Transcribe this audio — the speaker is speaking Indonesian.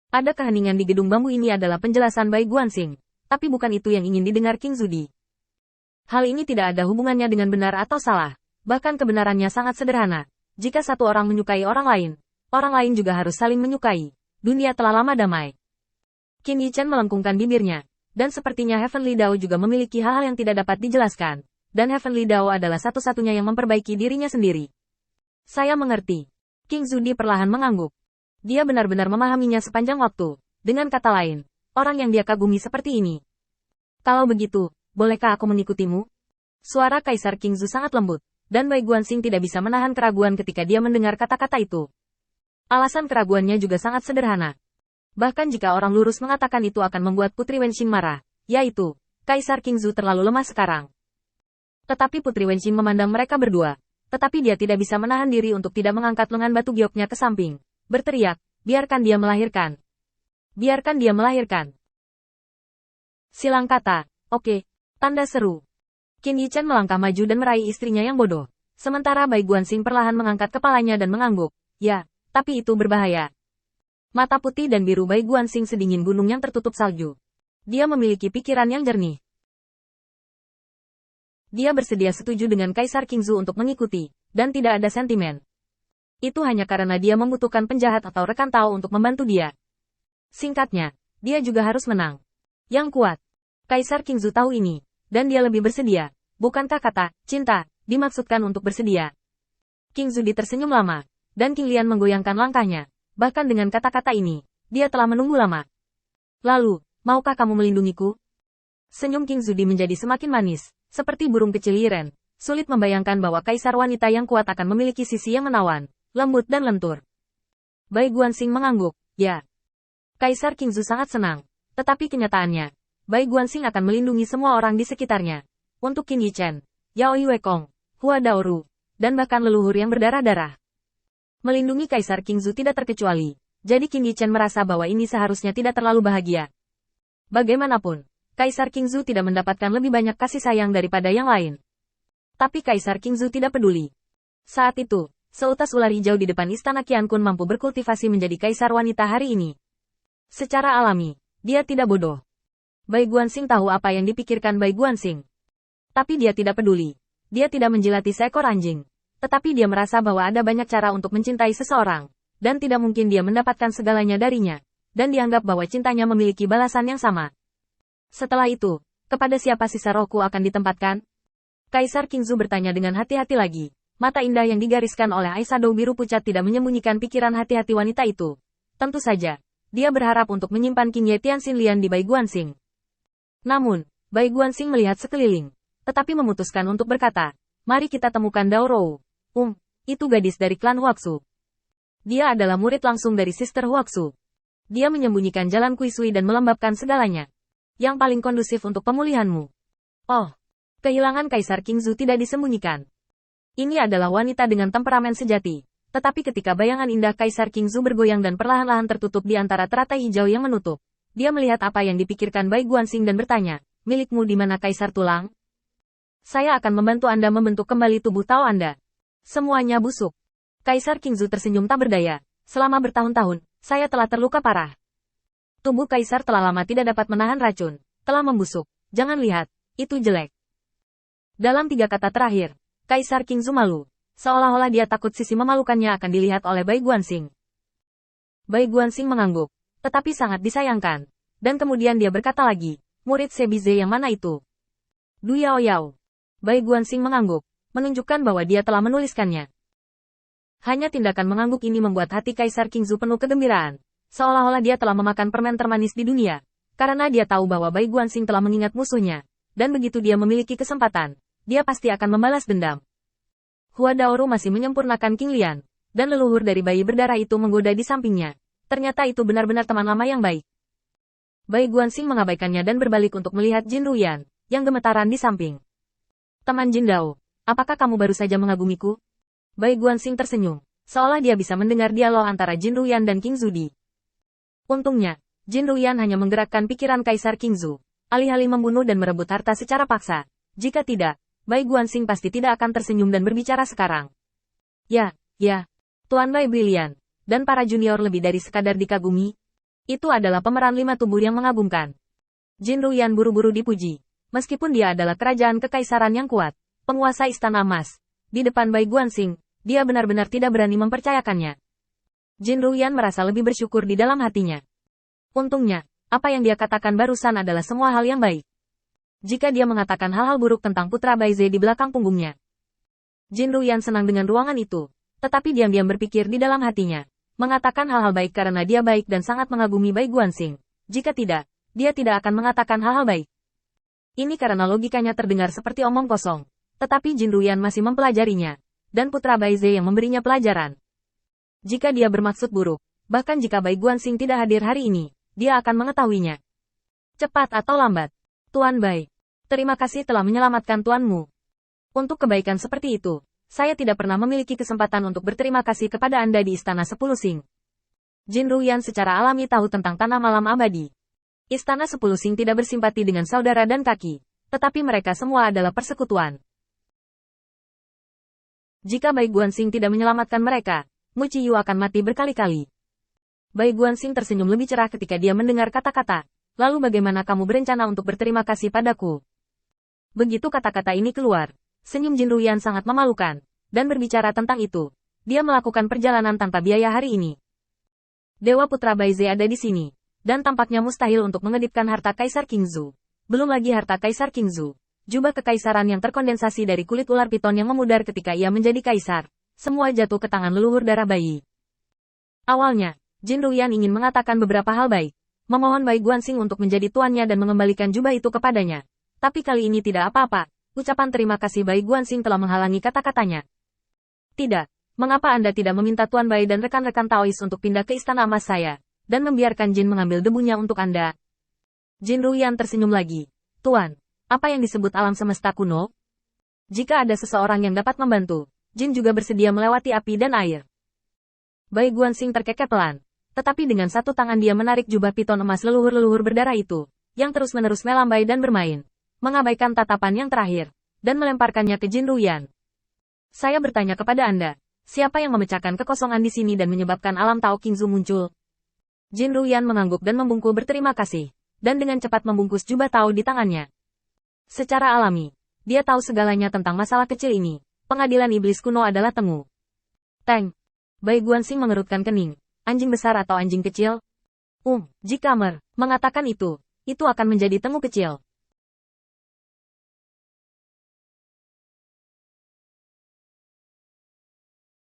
Ada keheningan di gedung bambu ini adalah penjelasan Bai Guanxing. Tapi bukan itu yang ingin didengar King Zudi. Hal ini tidak ada hubungannya dengan benar atau salah. Bahkan kebenarannya sangat sederhana. Jika satu orang menyukai orang lain juga harus saling menyukai. Dunia telah lama damai. Qin Yichen melengkungkan bibirnya. Dan sepertinya Heavenly Dao juga memiliki hal-hal yang tidak dapat dijelaskan. Dan Heavenly Dao adalah satu-satunya yang memperbaiki dirinya sendiri. Saya mengerti. King Zudi perlahan mengangguk. Dia benar-benar memahaminya sepanjang waktu. Dengan kata lain, orang yang dia kagumi seperti ini. Kalau begitu, bolehkah aku mengikutimu? Suara Kaisar King Zu sangat lembut. Dan Bai Guanxing tidak bisa menahan keraguan ketika dia mendengar kata-kata itu. Alasan keraguannya juga sangat sederhana. Bahkan jika orang lurus mengatakan itu akan membuat Putri Wenxing marah, yaitu, Kaisar King Zu terlalu lemah sekarang. Tetapi Putri Wenxing memandang mereka berdua. Tetapi dia tidak bisa menahan diri untuk tidak mengangkat lengan batu gioknya ke samping. Berteriak, biarkan dia melahirkan. Biarkan dia melahirkan. Silang kata, oke, tanda seru. Qin Yichen melangkah maju dan meraih istrinya yang bodoh. Sementara Bai Guanxing perlahan mengangkat kepalanya dan mengangguk. Ya, tapi itu berbahaya. Mata putih dan biru Bai Guanxing sedingin gunung yang tertutup salju. Dia memiliki pikiran yang jernih. Dia bersedia setuju dengan Kaisar King Zu untuk mengikuti, dan tidak ada sentimen. Itu hanya karena dia membutuhkan penjahat atau rekan Tao untuk membantu dia. Singkatnya, dia juga harus menang. Yang kuat. Kaisar King Zu tahu ini. Dan dia lebih bersedia. Bukankah kata, cinta, dimaksudkan untuk bersedia? King Zudi tersenyum lama. Dan King Lian menggoyangkan langkahnya. Bahkan dengan kata-kata ini, dia telah menunggu lama. Lalu, maukah kamu melindungiku? Senyum King Zudi menjadi semakin manis. Seperti burung kecil Yiren. Sulit membayangkan bahwa kaisar wanita yang kuat akan memiliki sisi yang menawan, lembut dan lentur. Bai Guanxing mengangguk. Ya. Kaisar King Zu sangat senang. Tetapi kenyataannya, Bai Guanxing akan melindungi semua orang di sekitarnya. Untuk Qin Yichen, Yao Yuekong, Hua Daoru, dan bahkan leluhur yang berdarah-darah. Melindungi Kaisar King Zu tidak terkecuali. Jadi Qin Yichen merasa bahwa ini seharusnya tidak terlalu bahagia. Bagaimanapun, Kaisar King Zu tidak mendapatkan lebih banyak kasih sayang daripada yang lain. Tapi Kaisar King Zu tidak peduli. Saat itu, seutas ular hijau di depan istana Qiankun mampu berkultivasi menjadi kaisar wanita hari ini. Secara alami, dia tidak bodoh. Bai Guanxing tahu apa yang dipikirkan Bai Guanxing. Tapi dia tidak peduli. Dia tidak menjilati seekor anjing. Tetapi dia merasa bahwa ada banyak cara untuk mencintai seseorang. Dan tidak mungkin dia mendapatkan segalanya darinya. Dan dianggap bahwa cintanya memiliki balasan yang sama. Setelah itu, kepada siapa sisa rohku akan ditempatkan? Kaisar King Zu bertanya dengan hati-hati lagi. Mata indah yang digariskan oleh eyeshadow biru pucat tidak menyembunyikan pikiran hati-hati wanita itu. Tentu saja, dia berharap untuk menyimpan King Ye Tianxin Lian di Bai Guanxing. Namun, Bai Guanxing melihat sekeliling, tetapi memutuskan untuk berkata, mari kita temukan Dao Rou. Itu gadis dari klan Huaxu. Dia adalah murid langsung dari Sister Huaxu. Dia menyembunyikan jalan Kuisui dan melembabkan segalanya. Yang paling kondusif untuk pemulihanmu. Oh, kehilangan Kaisar King Zu tidak disembunyikan. Ini adalah wanita dengan temperamen sejati. Tetapi ketika bayangan indah Kaisar King Zu bergoyang dan perlahan-lahan tertutup di antara teratai hijau yang menutup, dia melihat apa yang dipikirkan Bai Guanxing dan bertanya, milikmu di mana Kaisar Tulang? Saya akan membantu Anda membentuk kembali tubuh Tao Anda. Semuanya busuk. Kaisar King Zu tersenyum tak berdaya. Selama bertahun-tahun, saya telah terluka parah. Tubuh Kaisar telah lama tidak dapat menahan racun. Telah membusuk. Jangan lihat, itu jelek. Dalam 3 kata terakhir, Kaisar King Zu malu. Seolah-olah dia takut sisi memalukannya akan dilihat oleh Bai Guanxing. Bai Guanxing mengangguk. Tetapi sangat disayangkan. Dan kemudian dia berkata lagi, murid Sebize yang mana itu? Du Yao Yao. Bai Guanxing mengangguk, menunjukkan bahwa dia telah menuliskannya. Hanya tindakan mengangguk ini membuat hati Kaisar King Zu penuh kegembiraan. Seolah-olah dia telah memakan permen termanis di dunia. Karena dia tahu bahwa Bai Guanxing telah mengingat musuhnya. Dan begitu dia memiliki kesempatan, dia pasti akan membalas dendam. Hua Daoru masih menyempurnakan King Lian. Dan leluhur dari bayi berdarah itu menggoda di sampingnya. Ternyata itu benar-benar teman lama yang baik. Bai Guanxing mengabaikannya dan berbalik untuk melihat Jin Ruyan, yang gemetaran di samping. Teman Jin Dao, apakah kamu baru saja mengagumiku? Bai Guanxing tersenyum, seolah dia bisa mendengar dialog antara Jin Ruyan dan King Zudi. Untungnya, Jin Ruyan hanya menggerakkan pikiran Kaisar King Zu, alih-alih membunuh dan merebut harta secara paksa. Jika tidak, Bai Guanxing pasti tidak akan tersenyum dan berbicara sekarang. Ya, Tuan Bai Brilian. Dan para junior lebih dari sekadar dikagumi. Itu adalah pemeran 5 tubuh yang mengagumkan. Jin Ruyan buru-buru dipuji. Meskipun dia adalah kerajaan kekaisaran yang kuat, penguasa istana emas, di depan Bai Guanxing, dia benar-benar tidak berani mempercayakannya. Jin Ruyan merasa lebih bersyukur di dalam hatinya. Untungnya, apa yang dia katakan barusan adalah semua hal yang baik. Jika dia mengatakan hal-hal buruk tentang putra Baize di belakang punggungnya. Jin Ruyan senang dengan ruangan itu, tetapi diam-diam berpikir di dalam hatinya. Mengatakan hal-hal baik karena dia baik dan sangat mengagumi Bai Guanxing. Jika tidak, dia tidak akan mengatakan hal-hal baik. Ini karena logikanya terdengar seperti omong kosong. Tetapi Jin Ruyan masih mempelajarinya. Dan putra Baize yang memberinya pelajaran. Jika dia bermaksud buruk, bahkan jika Bai Guanxing tidak hadir hari ini, dia akan mengetahuinya. Cepat atau lambat. Tuan Bai, terima kasih telah menyelamatkan tuanmu. Untuk kebaikan seperti itu, saya tidak pernah memiliki kesempatan untuk berterima kasih kepada Anda di Istana 10 Sing. Jin Ruyan secara alami tahu tentang tanah malam abadi. Istana 10 Sing tidak bersimpati dengan saudara dan kaki, tetapi mereka semua adalah persekutuan. Jika Bai Guanxing tidak menyelamatkan mereka, Mu Ciyu akan mati berkali-kali. Bai Guanxing tersenyum lebih cerah ketika dia mendengar kata-kata, lalu bagaimana kamu berencana untuk berterima kasih padaku? Begitu kata-kata ini keluar, senyum Jin Ruyan sangat memalukan, dan berbicara tentang itu, dia melakukan perjalanan tanpa biaya hari ini. Dewa Putra Baize ada di sini, dan tampaknya mustahil untuk mengedipkan harta Kaisar Qingzu. Belum lagi harta Kaisar Qingzu, jubah kekaisaran yang terkondensasi dari kulit ular piton yang memudar ketika ia menjadi kaisar, semua jatuh ke tangan leluhur darah bayi. Awalnya, Jin Ruyan ingin mengatakan beberapa hal baik, memohon Bai Guanxing untuk menjadi tuannya dan mengembalikan jubah itu kepadanya. Tapi kali ini tidak apa-apa. Ucapan terima kasih Bai Guanxing telah menghalangi kata-katanya. Tidak, mengapa Anda tidak meminta Tuan Bai dan rekan-rekan Taois untuk pindah ke istana emas saya, dan membiarkan Jin mengambil debunya untuk Anda? Jin Ruyan tersenyum lagi. Tuan, apa yang disebut alam semesta kuno? Jika ada seseorang yang dapat membantu, Jin juga bersedia melewati api dan air. Bai Guanxing terkekeh pelan, tetapi dengan satu tangan dia menarik jubah piton emas leluhur-leluhur berdarah itu, yang terus-menerus melambai dan bermain, mengabaikan tatapan yang terakhir, dan melemparkannya ke Jin Ruyan. Saya bertanya kepada Anda, siapa yang memecahkan kekosongan di sini dan menyebabkan alam Tao Qingzu muncul? Jin Ruyan mengangguk dan membungkuk berterima kasih, dan dengan cepat membungkus jubah Tao di tangannya. Secara alami, dia tahu segalanya tentang masalah kecil ini. Pengadilan iblis kuno adalah Tengu. Teng. Bai Guanxing mengerutkan kening. Anjing besar atau anjing kecil? Jika Mer mengatakan itu akan menjadi Tengu kecil.